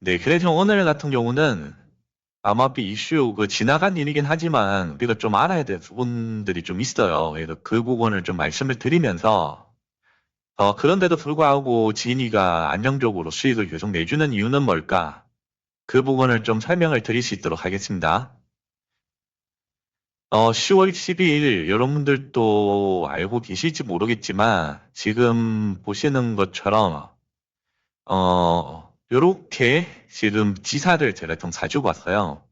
네, 그래서 오늘 같은 경우는 암호화폐 이슈 지나간 일이긴 하지만 우리가 좀 알아야 될 부분들이 좀 있어요. 그래서 그 부분을 좀 말씀을 드리면서 그런데도 불구하고 지인이가 안정적으로 수익을 계속 내주는 이유는 뭘까? 그 부분을 좀 설명을 드릴 수 있도록 하겠습니다. 10월 12일 여러분들도 알고 계실지 모르겠지만 지금 보시는 것처럼 요렇게 지금 지사를 제가 좀 가지고 왔어요.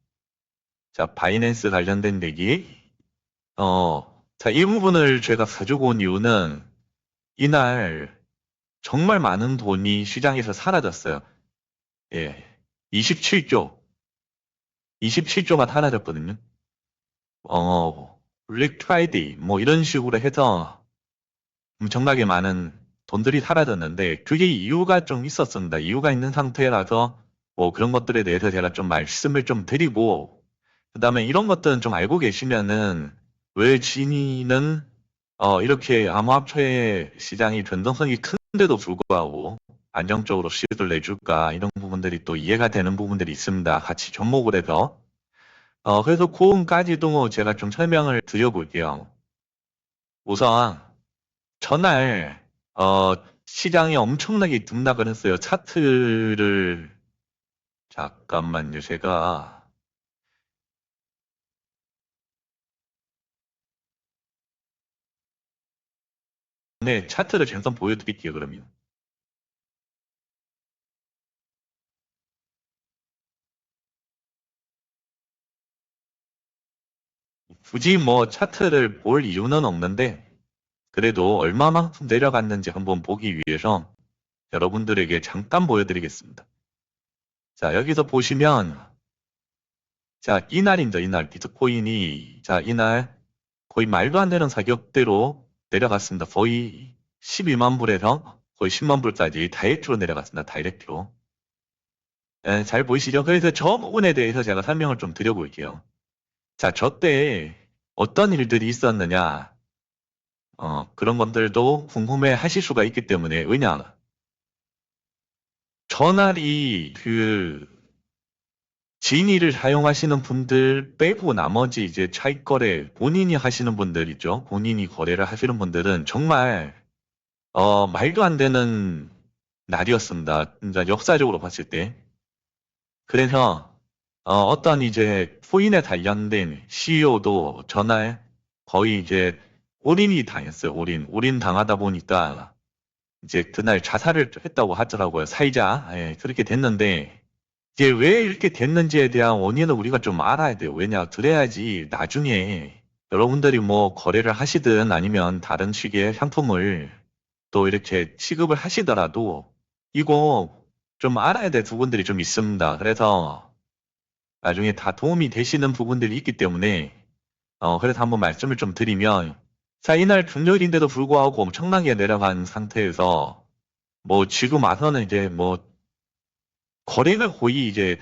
자, 바이낸스 관련된 얘기. 자, 이 부분을 제가 가지고 온 이유는 이날 정말 많은 돈이 시장에서 사라졌어요. 예. 27조. 27조가 사라졌거든요. 블랙 프라이데이, 뭐 이런 식으로 해서 엄청나게 많은 돈들이 사라졌는데, 그게 이유가 좀 있었습니다. 이유가 있는 상태라서, 뭐 그런 것들에 대해서 제가 좀 말씀을 좀 드리고, 그 다음에 이런 것들은 좀 알고 계시면은, 왜 진이는, 이렇게 암호화폐 시장이 변동성이 큰데도 불구하고, 안정적으로 수익을 내줄까, 이런 부분들이 또 이해가 되는 부분들이 있습니다. 같이 접목을 해서. 그래서 그 부분까지도 제가 좀 설명을 드려볼게요. 우선, 전날 시장이 엄청나게 등락을 했어요. 차트를 잠깐만요. 제가 네, 차트를 잠깐 보여드릴게요. 그러면 굳이 뭐 차트를 볼 이유는 없는데 그래도 얼마만큼 내려갔는지 한번 보기 위해서 여러분들에게 잠깐 보여드리겠습니다. 자, 여기서 보시면 자, 이날입니다. 이날 비트코인이 자, 이날 거의 말도 안 되는 가격대로 내려갔습니다. 거의 12만 불에서 거의 10만 불까지 다이렉트로 내려갔습니다. 다이렉트로. 예, 잘 보이시죠? 그래서 저 부분에 대해서 제가 설명을 좀 드려볼게요. 자, 저 때 어떤 일들이 있었느냐, 그런 것들도 궁금해 하실 수가 있기 때문에, 왜냐, 전날이 진위를 사용하시는 분들 빼고 나머지 이제 차익 거래, 본인이 하시는 분들 있죠? 본인이 거래를 하시는 분들은 정말 말도 안 되는 날이었습니다. 진짜 역사적으로 봤을 때. 그래서 어떤 이제 코인에 관련된 CEO도 전날 거의 이제 올인이 당했어요. 올인 당하다 보니까 이제 그날 자살을 했다고 하더라고요. 사이자. 예, 그렇게 됐는데 이제 왜 이렇게 됐는지에 대한 원인을 우리가 좀 알아야 돼요. 왜냐, 그래야지 나중에 여러분들이 뭐 거래를 하시든 아니면 다른 식의 상품을 또 이렇게 취급을 하시더라도 이거 좀 알아야 될 부분들이 좀 있습니다. 그래서 나중에 다 도움이 되시는 부분들이 있기 때문에 그래서 한번 말씀을 좀 드리면 자, 이날 금요일인데도 불구하고 엄청나게 내려간 상태에서 뭐 지금 와서는 이제 뭐 거래가 거의 이제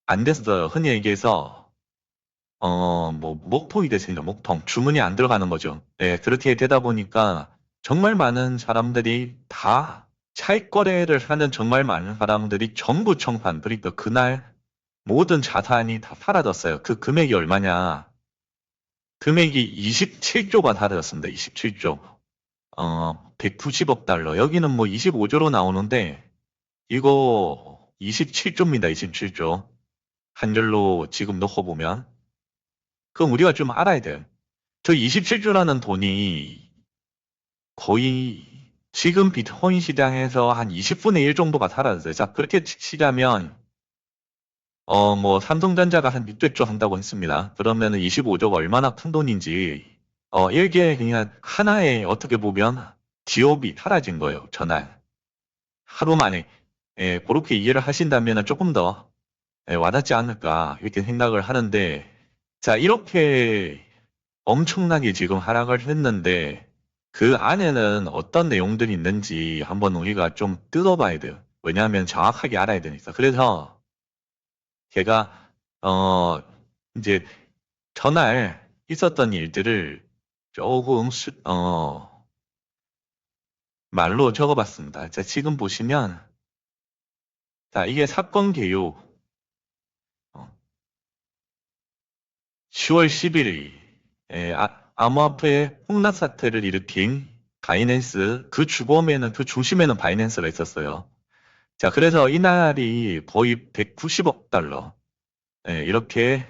안 됐어요. 흔히 얘기해서 뭐 목통이 됐습니다. 목통. 주문이 안 들어가는 거죠. 예, 그렇게 되다 보니까 정말 많은 사람들이 다 차익 거래를 하는 정말 많은 사람들이 전부 청산, 그러니까 그날 모든 자산이 다 사라졌어요. 그 금액이 얼마냐? 금액이 27조가 사라졌습니다. 27조. 190억 달러. 여기는 뭐 25조로 나오는데 이거 27조입니다. 27조. 한 줄로 지금 넣고 보면. 그럼 우리가 좀 알아야 돼요. 저 27조라는 돈이 거의 지금 비트코인 시장에서 한 20분의 1 정도가 사라졌어요. 자, 그렇게 치자면 뭐 삼성전자가 한 600조 한다고 했습니다. 그러면은 25조가 얼마나 큰 돈인지 이게 그냥 하나의 어떻게 보면 기업이 사라진 거예요. 전날 하루 만에. 예, 그렇게 이해를 하신다면 조금 더 와닿지 않을까 이렇게 생각을 하는데 자, 이렇게 엄청나게 지금 하락을 했는데 그 안에는 어떤 내용들이 있는지 한번 우리가 좀 뜯어봐야 돼요. 왜냐하면 정확하게 알아야 되니까. 그래서 제가 이제 전날 있었던 일들을 조금 말로 적어봤습니다. 자, 지금 보시면 자, 이게 사건 개요. 10월 11일, 암호화폐 폭락 사태를 일으킨 바이낸스, 그 주범에는, 그 중심에는 바이낸스가 있었어요. 자, 그래서 이날이 거의 190억 달러, 이렇게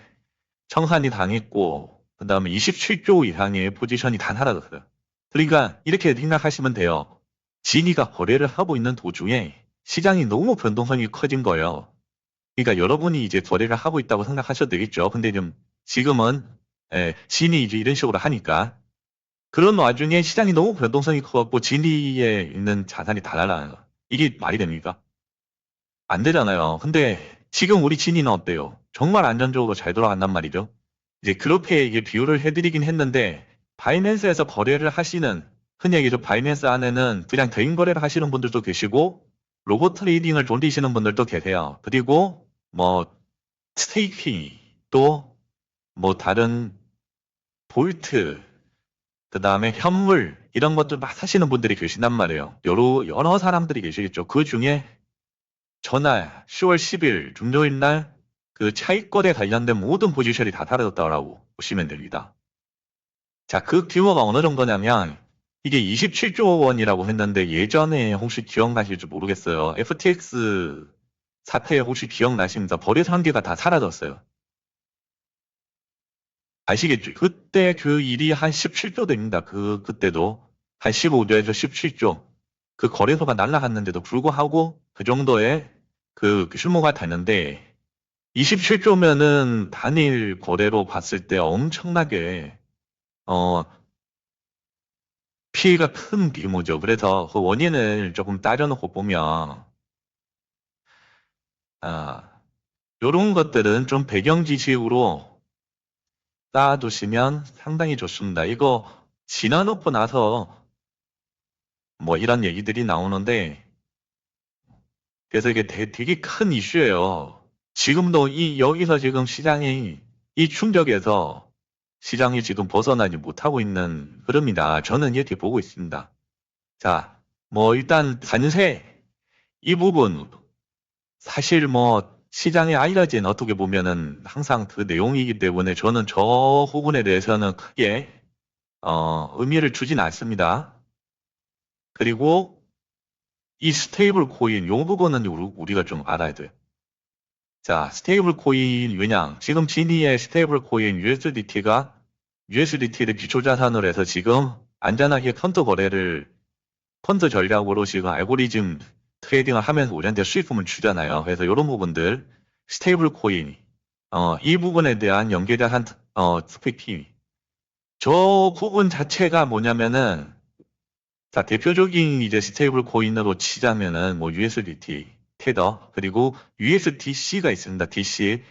청산이 당했고, 그 다음에 27조 이상의 포지션이 다 사라졌어요. 그러니까 이렇게 생각하시면 돼요. 진이가 거래를 하고 있는 도중에 시장이 너무 변동성이 커진 거예요. 그러니까 여러분이 이제 거래를 하고 있다고 생각하셔도 되겠죠. 근데 지금은 진이 이제 이런 식으로 하니까 그런 와중에 시장이 너무 변동성이 커갖고 진이에 있는 자산이 다 날아가요. 이게 말이 됩니까? 안 되잖아요. 근데 지금 우리 진이는 어때요? 정말 안전적으로 잘 돌아간단 말이죠. 이제 그렇게 이게 비유를 해드리긴 했는데 바이낸스에서 거래를 하시는 흔히 얘기죠. 바이낸스 안에는 그냥 개인 거래를 하시는 분들도 계시고 로봇 트레이딩을 돌리시는 분들도 계세요. 그리고 뭐 스테이킹 또 뭐 다른 볼트 그 다음에 현물 이런 것들 막 사시는 분들이 계신단 말이에요. 여러 사람들이 계시겠죠. 그 중에 전날 10월 10일 중요일 날 그 차익거래 관련된 모든 포지션이 다 사라졌다고 보시면 됩니다. 자, 그 규모가 어느 정도냐면 이게 27조 원이라고 했는데 예전에 혹시 기억나실지 모르겠어요. FTX 사태에 혹시 기억나십니까? 거래 상계가 다 사라졌어요. 아시겠죠? 그때 그 일이 한 17조 됩니다. 그때도 한 15조에서 17조. 그 거래소가 날라갔는데도 불구하고 그 정도의 그 규모가 되는데 27조면은 단일 거래로 봤을 때 엄청나게 어 피해가 큰 규모죠. 그래서 그 원인을 조금 따져놓고 보면 아 요런 것들은 좀 배경 지식으로 쌓아두시면 상당히 좋습니다. 이거 지나놓고 나서 뭐 이런 얘기들이 나오는데 그래서 이게 되게 큰 이슈예요. 지금도 여기서 지금 시장이 이 충격에서 시장이 지금 벗어나지 못하고 있는 흐름이다. 저는 이렇게 보고 있습니다. 자, 뭐 일단 관세 이 부분 사실 뭐 시장에 알려진 어떻게 보면은 항상 그 내용이기 때문에 저는 저 부분에 대해서는 크게 의미를 주진 않습니다. 그리고 이 스테이블 코인 요 부분은 우리가 좀 알아야 돼요. 자, 스테이블 코인 왜냐? 지금 진이의 스테이블 코인 USDT를 기초 자산으로 해서 지금 안전하게 펀드 전략으로 지금 알고리즘 트레이딩을 하면서 우리한테 수익금을 주잖아요. 그래서 이런 부분들 스테이블 코인 이 부분에 대한 연계자산 스펙팅 저 부분 자체가 뭐냐면은 자, 대표적인 이제 스테이블 코인으로 치자면은 뭐 USDT, 테더, 그리고 USDC가 있습니다. DC.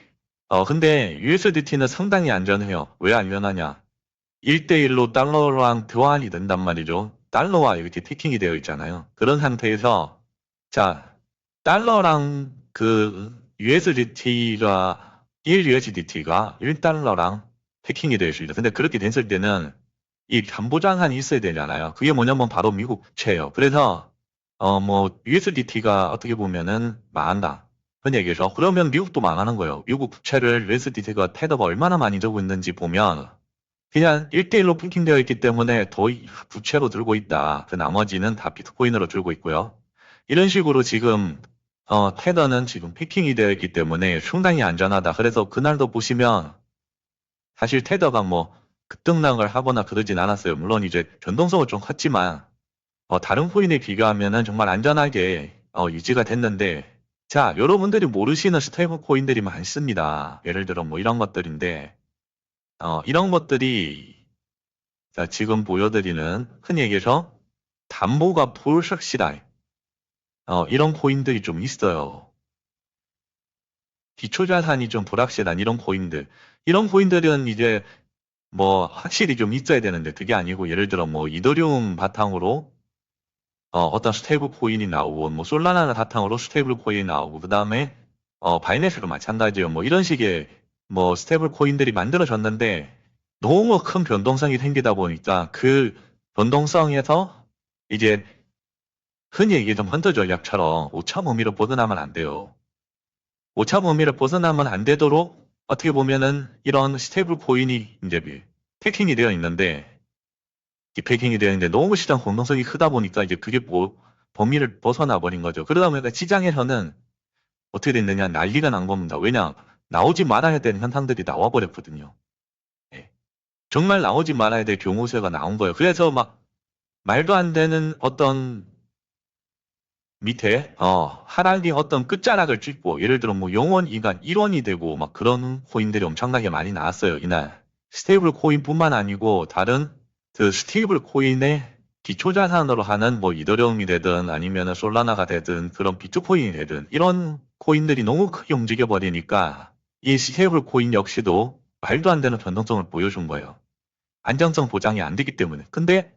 근데 USDT는 상당히 안전해요. 왜 안전하냐? 1대1로 달러랑 교환이 된단 말이죠. 달러와 이렇게 태킹이 되어 있잖아요. 그런 상태에서 자, 달러랑 그 USDT가 1USDT가 1달러랑 태킹이 되어 있습니다. 근데 그렇게 됐을 때는 이 담보장한이 있어야 되잖아요. 그게 뭐냐면 바로 미국 채예요. 그래서 뭐 USDT가 어떻게 보면은 망한다. 그런 얘기죠. 그러면 미국도 망하는 거예요. 미국 부채를 USDT가 테더가 얼마나 많이 들고 있는지 보면 그냥 1대1로 핑킹되어 있기 때문에 더 부채로 들고 있다. 그 나머지는 다 비트코인으로 들고 있고요. 이런 식으로 지금 테더는 지금 피킹이 되어 있기 때문에 상당히 안전하다. 그래서 그날도 보시면 사실 테더가 뭐 급등락을 하거나 그러진 않았어요. 물론 이제 변동성은 좀 컸지만 다른 코인에 비교하면은 정말 안전하게 유지가 됐는데 자, 여러분들이 모르시는 스테이블 코인들이 많습니다. 예를 들어 뭐 이런 것들인데 이런 것들이 자, 지금 보여드리는 흔히 얘기해서 담보가 불확실한 이런 코인들이 좀 있어요. 기초자산이 좀 불확실한 이런 코인들. 이런 코인들은 이제 뭐 확실히 좀 있어야 되는데 그게 아니고 예를 들어 뭐 이더리움 바탕으로 어떤 스테이블 코인이 나오고 뭐 솔라나 바탕으로 스테이블 코인이 나오고 그다음에 바이낸스도 마찬가지예요. 뭐 이런 식의 뭐 스테이블 코인들이 만들어졌는데 너무 큰 변동성이 생기다 보니까 그 변동성에서 이제 흔히 얘기하던 펀드 전략처럼 오차 범위로 벗어나면 안 돼요. 오차 범위를 벗어나면 안 되도록 어떻게 보면은 이런 스테이블 코인이 이제 패킹이 되어 있는데, 이 패킹이 되어 있는데 너무 시장 공동성이 크다 보니까 이제 그게 범위를 벗어나 버린 거죠. 그러다 보니까 시장에서는 어떻게 됐느냐, 난리가 난 겁니다. 왜냐, 나오지 말아야 되는 현상들이 나와버렸거든요. 예. 정말 나오지 말아야 될 경우세가 나온 거예요. 그래서 막 말도 안 되는 어떤 밑에 하락이 어떤 끝자락을 찍고, 예를 들어 뭐 0원, 2간 1원이 되고 막 그런 코인들이 엄청나게 많이 나왔어요, 이날. 스테이블 코인뿐만 아니고 다른 그 스테이블 코인의 기초 자산으로 하는 뭐 이더리움이 되든 아니면 솔라나가 되든 그런 비트코인이 되든 이런 코인들이 너무 크게 움직여 버리니까 이 스테이블 코인 역시도 말도 안 되는 변동성을 보여준 거예요. 안정성 보장이 안 되기 때문에. 근데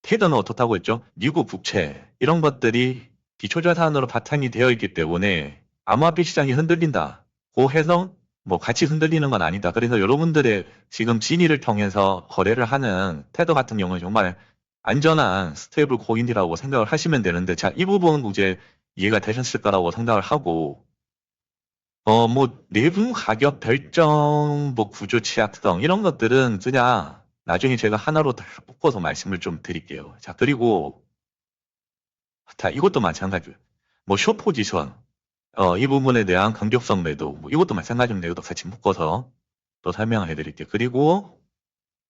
테더는 어떻다고 했죠? 미국 국채 이런 것들이 기초자산으로 바탕이 되어 있기 때문에 암호화폐 시장이 흔들린다고 해서 뭐 같이 흔들리는 건 아니다. 그래서 여러분들의 지금 진위를 통해서 거래를 하는 테더 같은 경우는 정말 안전한 스테이블 코인이라고 생각을 하시면 되는데, 자, 이 부분 이제 이해가 되셨을 거라고 생각을 하고, 뭐 내부 가격 별점, 뭐 구조 취약성 이런 것들은 그냥 나중에 제가 하나로 다 묶어서 말씀을 좀 드릴게요. 자, 그리고 자, 이것도 마찬가지예요. 뭐 숏 포지션, 이 부분에 대한 강력성 매도, 뭐 이것도 마찬가지로 내용도 같이 묶어서 또 설명을 해드릴게요. 그리고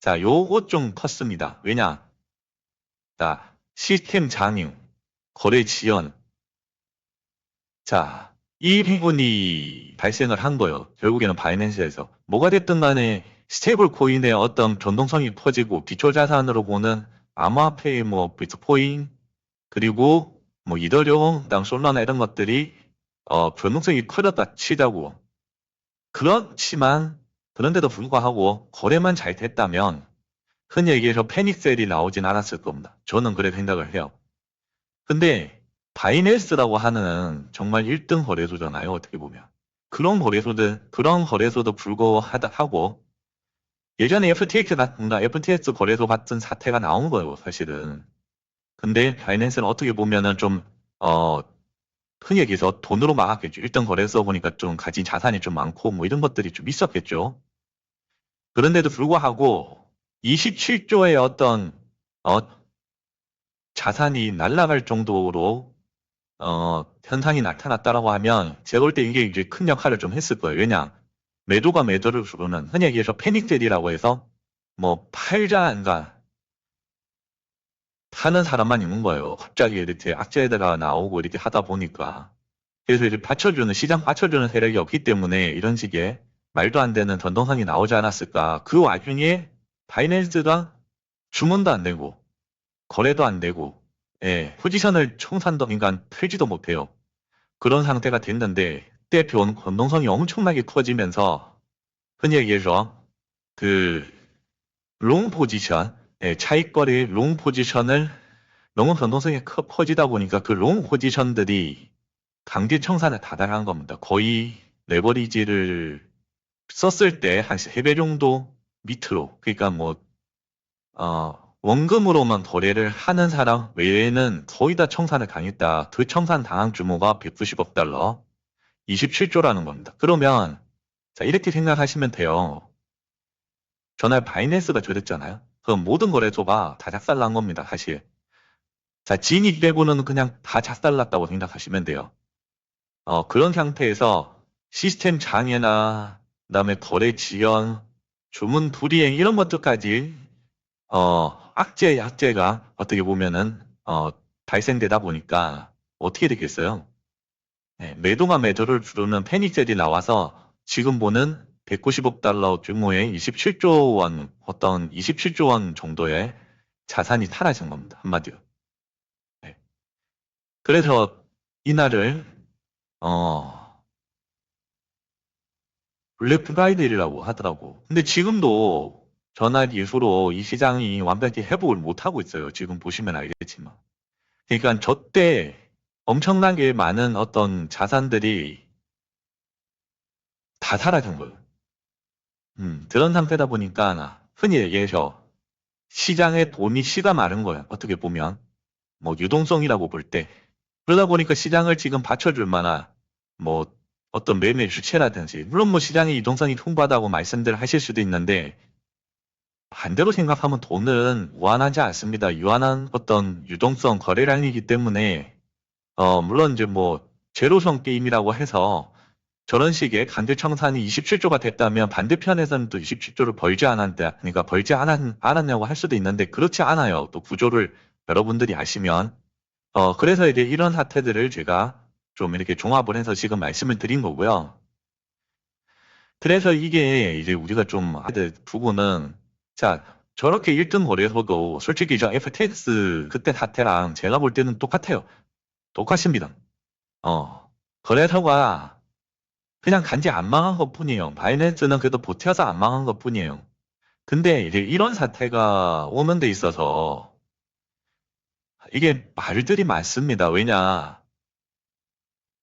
자, 요것 좀 컸습니다. 왜냐? 자, 시스템 장애, 거래 지연. 자, 이 부분이 발생을 한 거예요. 결국에는 바이낸스에서. 뭐가 됐든 간에 스테이블 코인의 어떤 변동성이 커지고 기초 자산으로 보는 암호화폐의 뭐 비트코인, 그리고 뭐 이더리움, 그다음 솔라나 이런 것들이 변동성이 커졌다 치자고. 그렇지만 그런데도 불구하고 거래만 잘 됐다면 흔히 얘기해서 패닉셀이 나오진 않았을 겁니다. 저는 그렇게 생각을 해요. 근데 바이낸스라고 하는 정말 1등 거래소잖아요, 어떻게 보면. 그런 거래소도 불구하고 예전에 FTX 거래소 같은 사태가 나온 거예요, 사실은. 근데 바이낸스는 어떻게 보면은 좀 흔히 얘기해서 돈으로 막았겠죠. 1등 거래소 보니까 좀 가진 자산이 좀 많고 뭐 이런 것들이 좀 있었겠죠. 그런데도 불구하고 27조의 어떤 어, 자산이 날아갈 정도로 현상이 나타났다라고 하면 제가 볼 때 이게 이제 큰 역할을 좀 했을 거예요. 왜냐? 매도가 매도를 주로는 흔히 얘기해서 패닉셀이라고 해서 뭐 팔자인가 파는 사람만 있는 거예요. 갑자기 이렇게 악재가 나오고 이렇게 하다 보니까. 그래서 이제 시장 받쳐주는 세력이 없기 때문에 이런 식의 말도 안 되는 변동성이 나오지 않았을까. 그 와중에 바이낸스가 주문도 안 되고, 거래도 안 되고, 예, 포지션을 청산도 인간 틀지도 못해요. 그런 상태가 됐는데, 그때 변동성이 엄청나게 커지면서, 흔히 얘기해서, 그, 롱 포지션, 예, 차익거래 롱 포지션을 너무 변동성이 커지다 보니까 그 롱 포지션들이 강제 청산에 다다른 겁니다. 거의 레버리지를 썼을 때 한 3배 정도 밑으로. 그러니까 뭐, 원금으로만 거래를 하는 사람 외에는 거의 다 청산을 당했다. 그 청산 당한 규모가 190억 달러, 27조라는 겁니다. 그러면, 자, 이렇게 생각하시면 돼요. 전날 바이낸스가 저랬잖아요. 그럼 모든 거래소가 다 작살난 겁니다, 사실. 자, 진입 빼고는 그냥 다 작살났다고 생각하시면 돼요. 그런 상태에서 시스템 장애나 그다음에 거래 지연, 주문 불이행 이런 것들까지 약재가 어떻게 보면은 발생되다 보니까 어떻게 되겠어요? 네, 매도가 매도를 부르는 패닉셀이 나와서 지금 보는 190억 달러 규모의 27조 원, 어떤 27조 원 정도의 자산이 사라진 겁니다. 한마디로. 네. 그래서 이날을 블랙 프라이데이라고 하더라고. 근데 지금도 전날 이후로 이 시장이 완벽히 회복을 못하고 있어요. 지금 보시면 알겠지만. 그러니까 저때 엄청나게 많은 어떤 자산들이 다 사라진 거예요. 그런 상태다 보니까 흔히 얘기해서 시장에 돈이 씨가 마른 거야. 어떻게 보면. 뭐 유동성이라고 볼 때. 그러다 보니까 시장을 지금 받쳐줄 만한 뭐 어떤 매매 주체라든지, 물론 뭐 시장의 유동성이 풍부하다고 말씀들 하실 수도 있는데, 반대로 생각하면 돈은 무한하지 않습니다. 유한한 어떤 유동성 거래량이기 때문에, 물론 이제 뭐, 제로섬 게임이라고 해서 저런 식의 간헐 청산이 27조가 됐다면 반대편에서는 또 27조를 벌지 않았다. 그러니까 벌지 않았냐고 할 수도 있는데 그렇지 않아요. 또 구조를 여러분들이 아시면. 그래서 이제 이런 사태들을 제가 좀 이렇게 종합을 해서 지금 말씀을 드린 거고요. 그래서 이게 이제 우리가 좀 해야 될 부분은, 자, 저렇게 1등 거래소도 솔직히 저 FTX 그때 사태랑 제가 볼 때는 똑같아요. 똑같습니다. 거래소가 그냥 간지 안 망한 것 뿐이에요. 바이낸스는 그래도 버텨서 안 망한 것 뿐이에요. 근데 이제 이런 사태가 오는 데 있어서 이게 말들이 많습니다. 왜냐,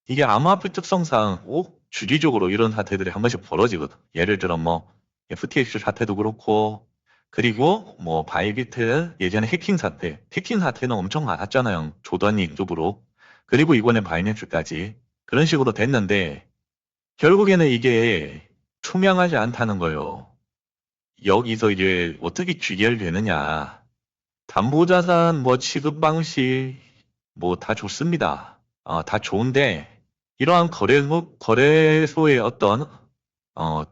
이게 암호화폐 특성상 꼭 주기적으로 이런 사태들이 한 번씩 벌어지거든. 예를 들어 뭐 FTX 사태도 그렇고, 그리고 뭐 바이비트 예전에 해킹 사태는 엄청 많았잖아요. 조단위 쪽으로. 그리고 이번에 바이낸스까지 그런 식으로 됐는데 결국에는 이게 투명하지 않다는 거예요. 여기서 이제 어떻게 귀결되느냐. 담보자산 뭐 취급 방식 뭐 다 좋습니다. 다 좋은데 이러한 거래소의 어떤 어,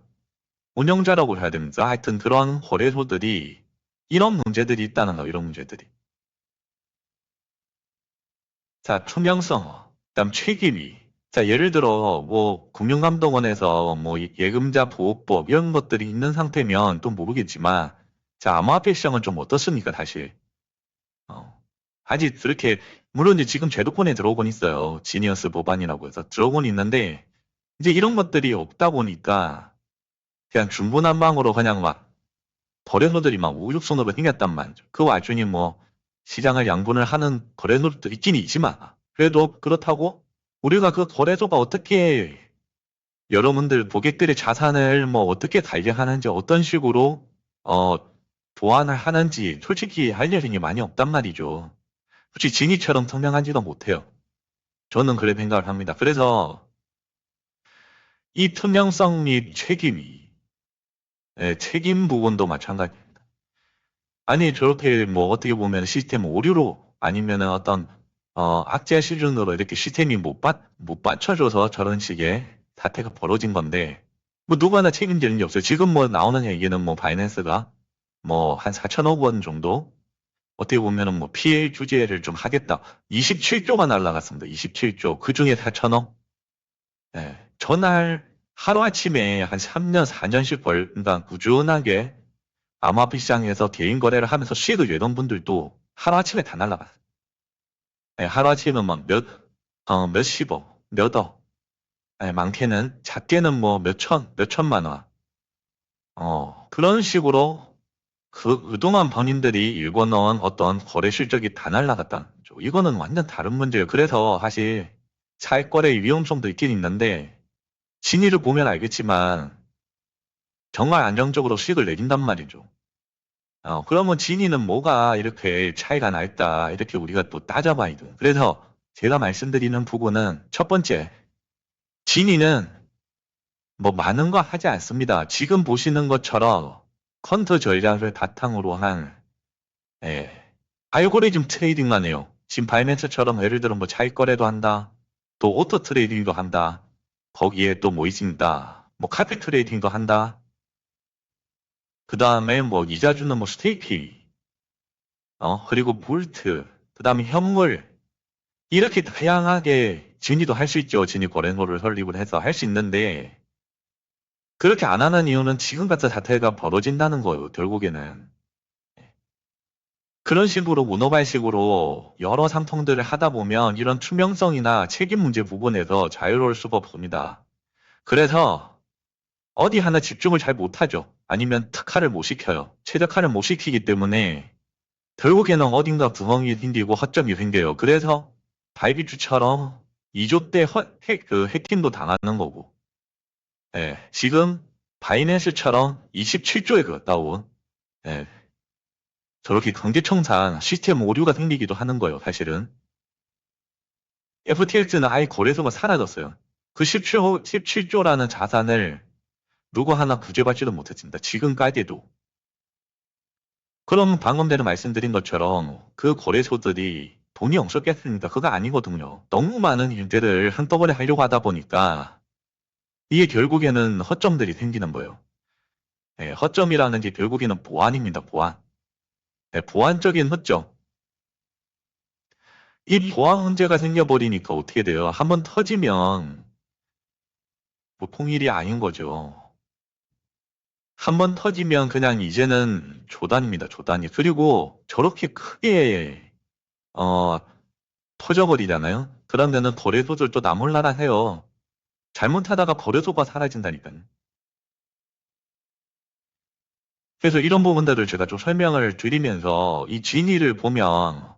운영자라고 해야 됩니까? 하여튼 그런 거래소들이 이런 문제들이 있다는 거, 이런 문제들이. 자, 투명성, 그다음 책임이. 자, 예를 들어 뭐 금융감독원에서 뭐 예금자 보호법 이런 것들이 있는 상태면 또 모르겠지만, 자, 암호화폐 시장은 좀 어떻습니까, 사실? 어, 아직 그렇게, 물론 이제 지금 제도권에 들어오곤 있어요. 지니어스 법안이라고 해서 들어오곤 있는데, 이제 이런 것들이 없다 보니까 그냥 중구난방으로 그냥 막 거래소들이 막 우죽순으로 생겼단 말이죠. 그 와중에 뭐 시장을 양분을 하는 거래소도 있긴 있지만, 그래도 그렇다고 우리가 그 거래소가 어떻게 여러분들 고객들의 자산을 뭐 어떻게 관리하는지, 어떤 식으로 어 보완을 하는지 솔직히 알려진 게 많이 없단 말이죠. 솔직히 진이처럼 선명하지도 못해요. 저는 그래 생각을 합니다. 그래서 이 투명성 및 책임이, 책임 부분도 마찬가지. 아니 저렇게 뭐 어떻게 보면 시스템 오류로 아니면은 어떤 악재 수준으로 이렇게 시스템이 못 받쳐줘서 저런 식의 사태가 벌어진 건데, 뭐 누구나 책임질 일이 없어요. 지금 뭐 나오는 얘기는 뭐 바이낸스가 뭐 한 4천억 원 정도 어떻게 보면은 뭐 피해 규제를 좀 하겠다. 27조가 날라갔습니다. 27조. 그 중에 4천억. 예. 전날 하루아침에 한 3년, 4년씩 그러니까 꾸준하게 암호화폐 시장에서 개인 거래를 하면서 수익을 내던 분들도 하루아침에 다 날라갔어요. 예, 하루아침에 막 몇십억, 몇억. 예, 많게는, 작게는 뭐 몇천만 원. 그런 식으로 그동안 본인들이 일궈놓은 어떤 거래 실적이 다 날라갔다. 이거는 완전 다른 문제예요. 그래서 사실 차익거래의 위험성도 있긴 있는데, 진위를 보면 알겠지만 정말 안정적으로 수익을 내린단 말이죠. 그러면 진위는 뭐가 이렇게 차이가 날까? 이렇게 우리가 또 따져봐야 돼. 그래서 제가 말씀드리는 부분은 첫 번째, 진위는 뭐 많은 거 하지 않습니다. 지금 보시는 것처럼 퀀트 전략을 바탕으로 한, 예, 알고리즘 트레이딩만 해요. 지금 바이낸스처럼 예를 들어 뭐 차익거래도 한다. 또 오토 트레이딩도 한다. 거기에 또 뭐 있습니다. 뭐 카페 트레이딩도 한다. 그 다음에 뭐 이자 주는 뭐 스테이킹, 그리고 볼트, 그 다음에 현물, 이렇게 다양하게 진위도 할 수 있죠. 진위 거래소를 설립을 해서 할 수 있는데, 그렇게 안 하는 이유는 지금 같은 사태가 벌어진다는 거예요, 결국에는. 그런 식으로 문어발식으로 여러 상통들을 하다 보면 이런 투명성이나 책임 문제 부분에서 자유로울 수가 없습니다. 그래서 어디 하나 집중을 잘 못하죠. 아니면 특화를 못 시켜요. 최적화를 못 시키기 때문에 결국에는 어딘가 구멍이 생기고 허점이 생겨요. 그래서 바이비주처럼 2조 때 해킹도 당하는 거고, 예, 지금 바이낸스처럼 27조에 가까운, 예, 저렇게 경제청산 시스템 오류가 생기기도 하는 거예요, 사실은. FTX는 아예 거래소가 사라졌어요. 그 17조라는 자산을 누구 하나 구제받지도 못했습니다. 지금까지도. 그럼 방금 전에 말씀드린 것처럼 그 거래소들이 돈이 없었겠습니까? 그거 아니거든요. 너무 많은 일들을 한꺼번에 하려고 하다 보니까 이게 결국에는 허점들이 생기는 거예요. 예, 허점이라는 게 결국에는 보안입니다. 보안. 예, 보안적인 허점. 이 보안 문제가 생겨버리니까 어떻게 돼요? 한번 터지면 보통 일이 아닌 거죠. 한번 터지면 그냥 이제는 조단입니다. 조단이. 그리고 저렇게 크게 어, 터져버리잖아요. 그러면은 거래소들도 나몰라라 해요. 잘못하다가 거래소가 사라진다니까요. 그래서 이런 부분들을 제가 좀 설명을 드리면서 이 진위를 보면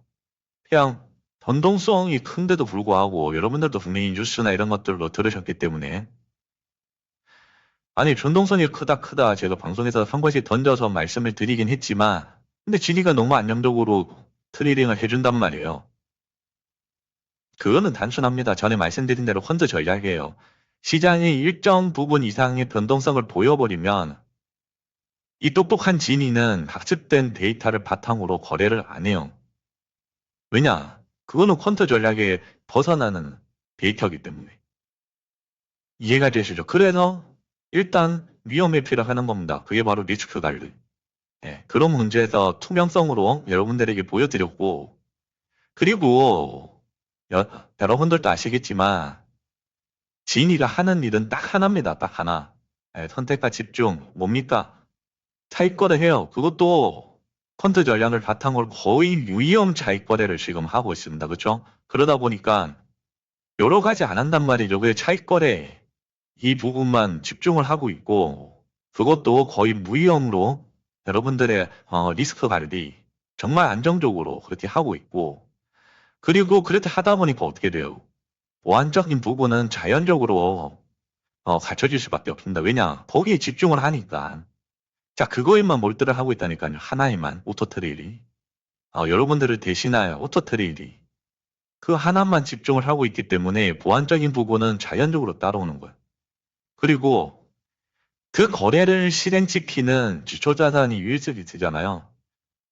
그냥 변동성이 큰데도 불구하고 여러분들도 분명히 뉴스나 이런 것들로 들으셨기 때문에 아니 변동성이 크다 제가 방송에서 한 번씩 던져서 말씀을 드리긴 했지만 근데 진위가 너무 안정적으로 트레이딩을 해준단 말이에요. 그거는 단순합니다. 전에 말씀드린 대로 펀드 전략이에요. 시장이 일정 부분 이상의 변동성을 보여버리면 이 똑똑한 진위는 학습된 데이터를 바탕으로 거래를 안 해요. 왜냐? 그거는 퀀트 전략에 벗어나는 데이터이기 때문에. 이해가 되시죠? 그래서 일단 위험 회피를 하는 겁니다. 그게 바로 리스크 관리. 예, 그런 문제에서 투명성으로 여러분들에게 보여드렸고 그리고 여러분들도 아시겠지만 진이가 하는 일은 딱 하나입니다. 딱 하나. 예, 선택과 집중. 뭡니까? 차익거래 해요. 그것도 펀드 전략을 바탕으로 거의 유의형 차익거래를 지금 하고 있습니다. 그렇죠? 그러다 보니까 여러 가지 안 한단 말이죠. 그 차익거래 이 부분만 집중을 하고 있고 그것도 거의 무위험으로 여러분들의 리스크 관리 정말 안정적으로 그렇게 하고 있고 그리고 그렇게 하다 보니까 어떻게 돼요? 보안적인 부분은 자연적으로 갖춰질 수밖에 없습니다. 왜냐? 거기에 집중을 하니까. 자, 그거에만 몰두를 하고 있다니까요. 하나에만, 오토트레일이. 여러분들을 대신하여 오토트레일이. 그 하나만 집중을 하고 있기 때문에 보안적인 부분은 자연적으로 따라오는 거예요. 그리고 그 거래를 실행시키는 기초자산이 USB 되잖아요.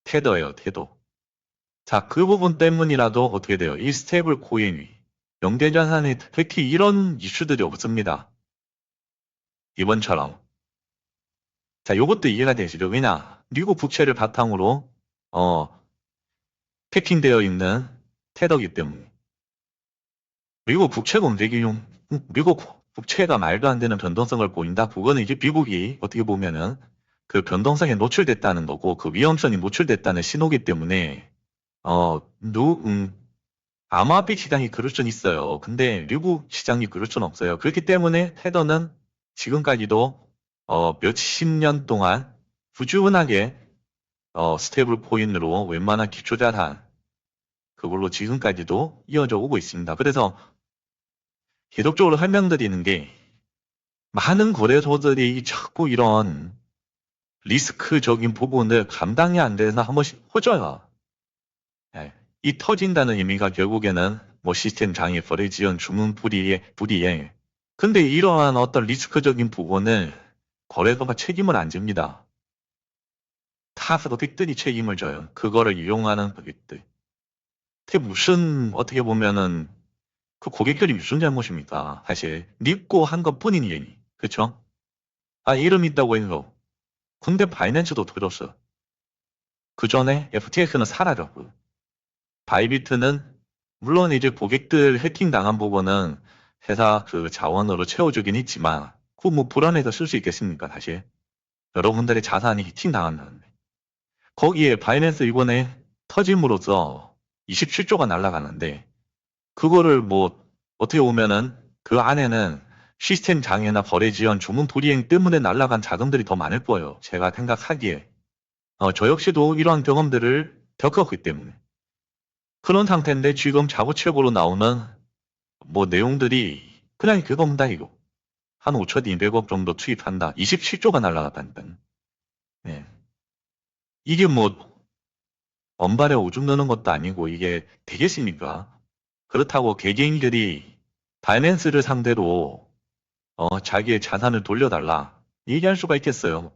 테더예요, 테더. 자, 그 부분 때문이라도 어떻게 돼요? 이 스테이블 코인이 영대자산에 특히 이런 이슈들이 없습니다. 이번처럼. 자, 요것도 이해가 되시죠? 왜냐? 미국 국채를 바탕으로 패킹되어 있는 테더기 때문에. 미국 국채가 움직이용, 미국 국채가 말도 안 되는 변동성을 보인다? 그거는 이제 미국이 어떻게 보면은 그 변동성에 노출됐다는 거고 그 위험성이 노출됐다는 신호기 때문에 어, 누, 암호화폐 시장이 그럴 수는 있어요. 근데 미국 시장이 그럴 수는 없어요. 그렇기 때문에 테더는 지금까지도 몇십 년 동안 꾸준하게 스테이블 코인으로 웬만한 기초자산 그걸로 지금까지도 이어져 오고 있습니다. 그래서 계속적으로 설명드리는 게 많은 거래소들이 자꾸 이런 리스크적인 부분을 감당이 안 돼서 한 번씩 퍼져요. 예. 이 터진다는 의미가 결국에는 뭐 시스템 장애, 거래 지연, 주문 불이행. 근데 이러한 어떤 리스크적인 부분을 거래소가 책임을 안 집니다. 다 고객들이 책임을 져요. 그거를 이용하는 고객들. 그게 무슨 어떻게 보면은 그 고객들이 무슨 잘못입니까? 사실 믿고 한 것뿐이니, 그쵸? 아 이름 있다고 해서 근데 바이낸스도 들었어. 그 전에 FTX는 사라졌고 바이비트는 물론 이제 고객들 해킹 당한 부분은 회사 그 자원으로 채워주긴 했지만 그 뭐 불안해서 쓸 수 있겠습니까? 사실 여러분들의 자산이 해킹 당한다는데 거기에 바이낸스 이번에 터짐으로써 27조가 날아가는데 그거를 뭐 어떻게 보면은 그 안에는 시스템 장애나 거래 지연, 주문 불이행 때문에 날아간 자금들이 더 많을 거예요. 제가 생각하기에. 저 역시도 이러한 경험들을 겪었기 때문에. 그런 상태인데 지금 자구책으로 나오는 뭐 내용들이 그냥 그겁니다, 이거. 한 5,200억 정도 투입한다. 27조가 날아갔다니까. 네. 이게 뭐, 언발에 오줌 넣는 것도 아니고 이게 되겠습니까? 그렇다고 개개인들이 바이낸스를 상대로 자기의 자산을 돌려달라 얘기할 수가 있겠어요.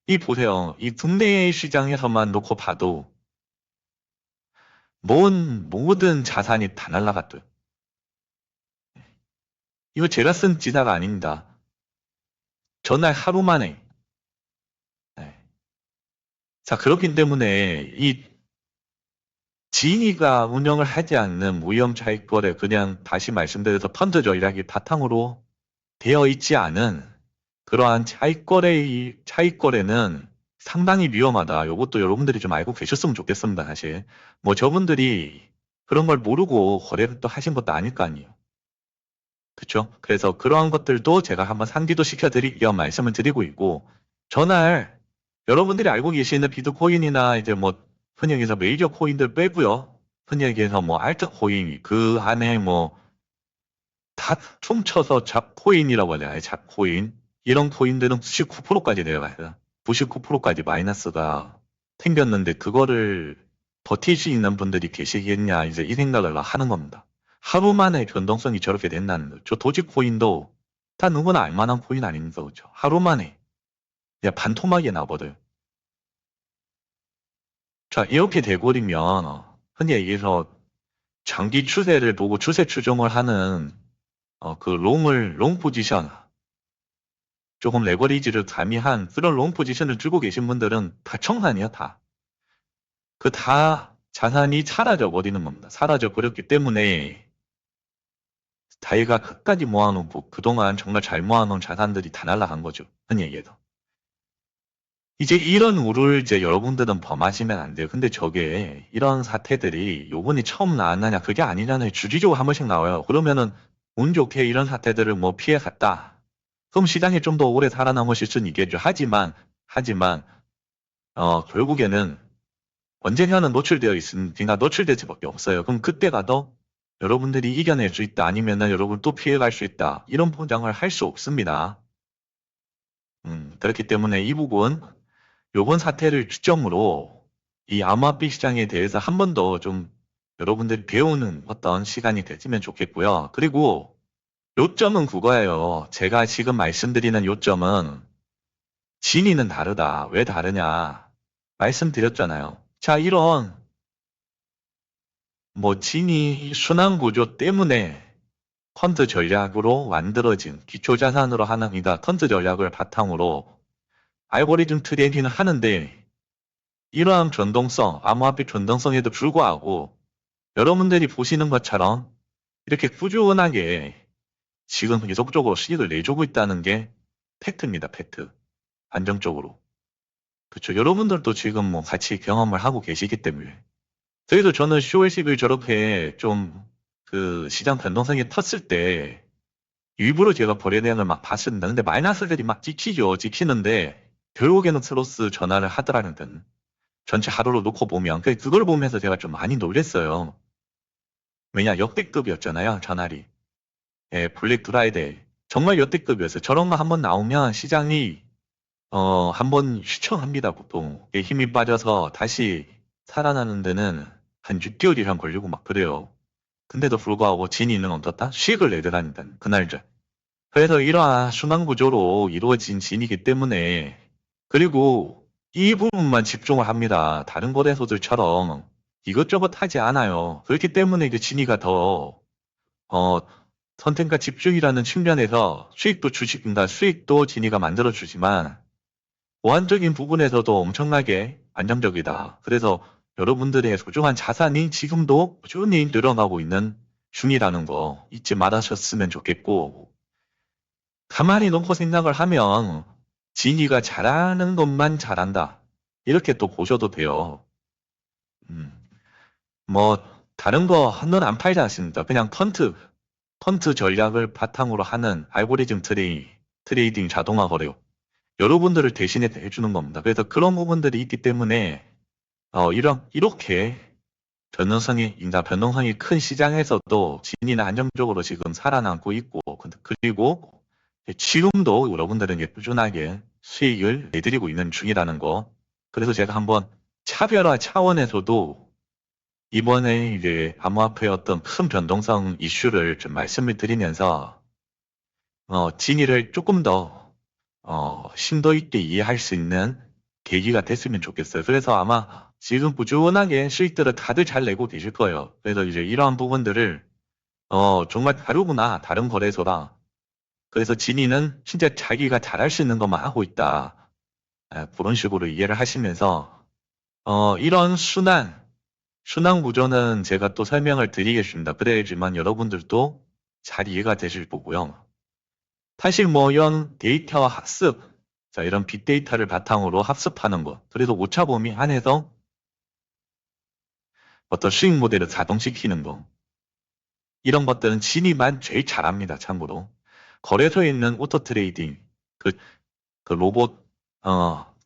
이 보세요. 이 국내 시장에서만 놓고 봐도 모든 자산이 다 날라갔대요. 이거 제가 쓴 기사가 아닙니다. 전날 하루 만에. 네. 자, 그렇기 때문에 이 진이가 운영을 하지 않는 무형 차익거래, 그냥 다시 말씀드려서 펀드 전략이 바탕으로 되어 있지 않은 그러한 차익거래는 상당히 위험하다. 이것도 여러분들이 좀 알고 계셨으면 좋겠습니다, 사실. 뭐 저분들이 그런 걸 모르고 거래를 또 하신 것도 아닐 거 아니에요. 그쵸? 그래서 그러한 것들도 제가 한번 상기도 시켜드리기 위한 말씀을 드리고 있고, 전날 여러분들이 알고 계시는 비트코인이나 이제 뭐 흔히 얘기해서 메이저 코인들 빼고요. 흔히 얘기해서 뭐 알트코인, 그 안에 뭐 다 퉁쳐서 잡코인이라고 하잖아요. 잡코인. 이런 코인들은 99%까지 내려가요. 99%까지 마이너스가 생겼는데 그거를 버틸 수 있는 분들이 계시겠냐 이제 이 생각을 하는 겁니다. 하루 만에 변동성이 저렇게 된다는 거죠. 도지코인도 다 누구나 알만한 코인 아닙니까? 그죠? 하루 만에 그냥 반토막이 나버려요. 자, 이렇게 돼버리면 흔히 얘기해서 장기 추세를 보고 추세 추종을 하는 그 롱 포지션, 조금 레버리지를 가미한 그런 롱 포지션을 들고 계신 분들은 다 청산이야, 다. 그 다 자산이 사라져 버리는 겁니다. 사라져 버렸기 때문에 자기가 끝까지 모아놓고 그동안 정말 잘 모아놓은 자산들이 다 날아간 거죠. 흔히 얘기해서. 이제 이런 우를 이제 여러분들은 범하시면 안 돼요. 근데 저게 이런 사태들이 요번이 처음 나왔느냐 그게 아니잖아요. 주기적으로 한 번씩 나와요. 그러면은 운 좋게 이런 사태들을 뭐 피해 갔다. 그럼 시장에 좀 더 오래 살아남으실 수는 있겠죠. 하지만 결국에는 언젠가는 노출되어 있으니까 노출될 수밖에 없어요. 그럼 그때 가도 여러분들이 이겨낼 수 있다. 아니면은 여러분 또 피해갈 수 있다. 이런 보장을 할 수 없습니다. 그렇기 때문에 이 부분 요번 사태를 주점으로 이 암호화폐 시장에 대해서 한 번 더 좀 여러분들이 배우는 어떤 시간이 됐으면 좋겠고요. 그리고 요점은 그거예요. 제가 지금 말씀드리는 요점은 진위는 다르다. 왜 다르냐? 말씀드렸잖아요. 자, 이런 뭐 진위 순환 구조 때문에 펀드 전략으로 만들어진 기초자산으로 하나입니다. 펀드 전략을 바탕으로 알고리즘 트레이딩을 하는데 이러한 변동성, 암호화폐 변동성에도 불구하고 여러분들이 보시는 것처럼 이렇게 꾸준하게 지금 계속적으로 수익을 내주고 있다는 게 팩트입니다. 팩트. 안정적으로. 그렇죠. 여러분들도 지금 뭐 같이 경험을 하고 계시기 때문에. 그래도 저는 10월 10일 저렇게 좀 그 시장 변동성이 텄을 때 일부러 제가 거래량을 막 봤습니다. 근데 마이너스들이 막 찍히는데 결국에는 슬로스 전환을 하더라는 등 전체 하루로 놓고 보면 그걸 보면서 제가 좀 많이 놀랬어요. 왜냐 역대급이었잖아요. 전날이. 예, 블랙 드라이데이. 정말 역대급이었어요. 저런 거 한번 나오면 시장이 한번 휘청합니다. 보통 힘이 빠져서 다시 살아나는 데는 한 6개월 이상 걸리고 막 그래요. 근데도 불구하고 진이는 어떻다? 수익을 내더라니까 그날저. 그래서 이러한 순환 구조로 이루어진 진이기 때문에 그리고 이 부분만 집중을 합니다. 다른 거래소들처럼 이것저것 하지 않아요. 그렇기 때문에 이제 진이가 더 선택과 집중이라는 측면에서 수익도 진이가 만들어주지만 보안적인 부분에서도 엄청나게 안정적이다. 그래서 여러분들의 소중한 자산이 지금도 꾸준히 늘어나고 있는 중이라는 거 잊지 말으셨으면 좋겠고 가만히 놓고 생각을 하면 진이가 잘하는 것만 잘한다. 이렇게 또 보셔도 돼요. 음, 뭐 다른 거 한눈 안 팔지 않습니다. 그냥 펀트 전략을 바탕으로 하는 알고리즘 트레이딩 자동화 거래요. 여러분들을 대신해 해주는 겁니다. 그래서 그런 부분들이 있기 때문에 이렇게 변동성이 큰 시장에서도 진이는 안정적으로 지금 살아남고 있고 그리고 지금도 여러분들은 꾸준하게 수익을 내드리고 있는 중이라는 거. 그래서 제가 한번 차별화 차원에서도 이번에 이제 암호화폐의 어떤 큰 변동성 이슈를 좀 말씀을 드리면서, 진위를 조금 더, 심도 있게 이해할 수 있는 계기가 됐으면 좋겠어요. 그래서 아마 지금 꾸준하게 수익들을 다들 잘 내고 계실 거예요. 그래서 이제 이러한 부분들을, 정말 다르구나. 다른 거래소라. 그래서 진이는 진짜 자기가 잘할 수 있는 것만 하고 있다. 그런 식으로 이해를 하시면서, 이런 순환 구조는 제가 또 설명을 드리겠습니다. 그래야지만 여러분들도 잘 이해가 되실 거고요. 사실 뭐 이런 데이터 학습, 자, 이런 빅데이터를 바탕으로 학습하는 것, 그래서 오차 범위 안에서 어떤 수익 모델을 자동시키는 거, 이런 것들은 진이만 제일 잘합니다, 참고로. 거래소에 있는 오토 트레이딩, 그, 그 로봇,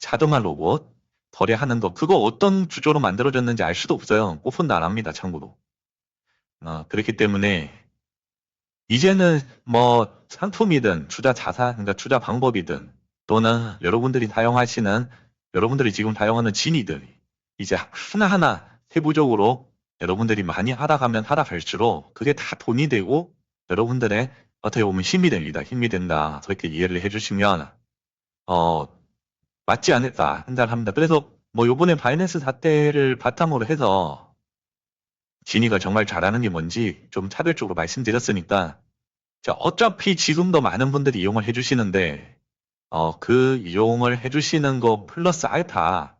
자동화 로봇, 거래하는 거, 그거 어떤 구조로 만들어졌는지 알 수도 없어요. 오픈도 안 합니다, 참고로. 그렇기 때문에, 이제는 뭐 상품이든 투자 자산, 그러니까 투자 방법이든 또는 여러분들이 지금 사용하는 진이든 이제 하나하나 세부적으로 여러분들이 많이 하락하면 하락할수록 그게 다 돈이 되고 여러분들의 어떻게 보면 힘이 됩니다. 힘이 된다. 그렇게 이해를 해주시면 어 맞지 않을까 생각합니다. 그래서 뭐 요번에 바이낸스 사태를 바탕으로 해서 진이가 정말 잘하는 게 뭔지 좀 차별적으로 말씀드렸으니까 자, 어차피 지금도 많은 분들이 이용을 해주시는데, 그 이용을 해주시는 거 플러스 알파,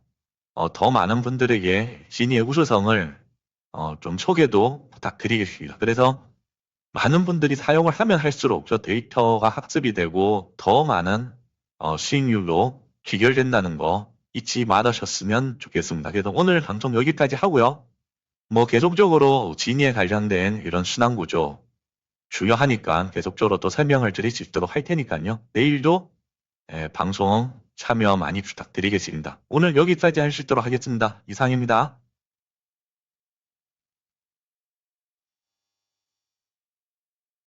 더 많은 분들에게 지니의 우수성을, 좀 소개도 부탁드리겠습니다. 그래서 많은 분들이 사용을 하면 할수록 저 데이터가 학습이 되고 더 많은, 수익률로 귀결된다는 거 잊지 말으셨으면 좋겠습니다. 그래서 오늘 방송 여기까지 하고요. 뭐 계속적으로 지니에 관련된 이런 순환구조, 중요하니까 계속적으로 또 설명을 드릴 수 있도록 할 테니까요. 내일도 방송 참여 많이 부탁드리겠습니다. 오늘 여기까지 할 수 있도록 하겠습니다. 이상입니다.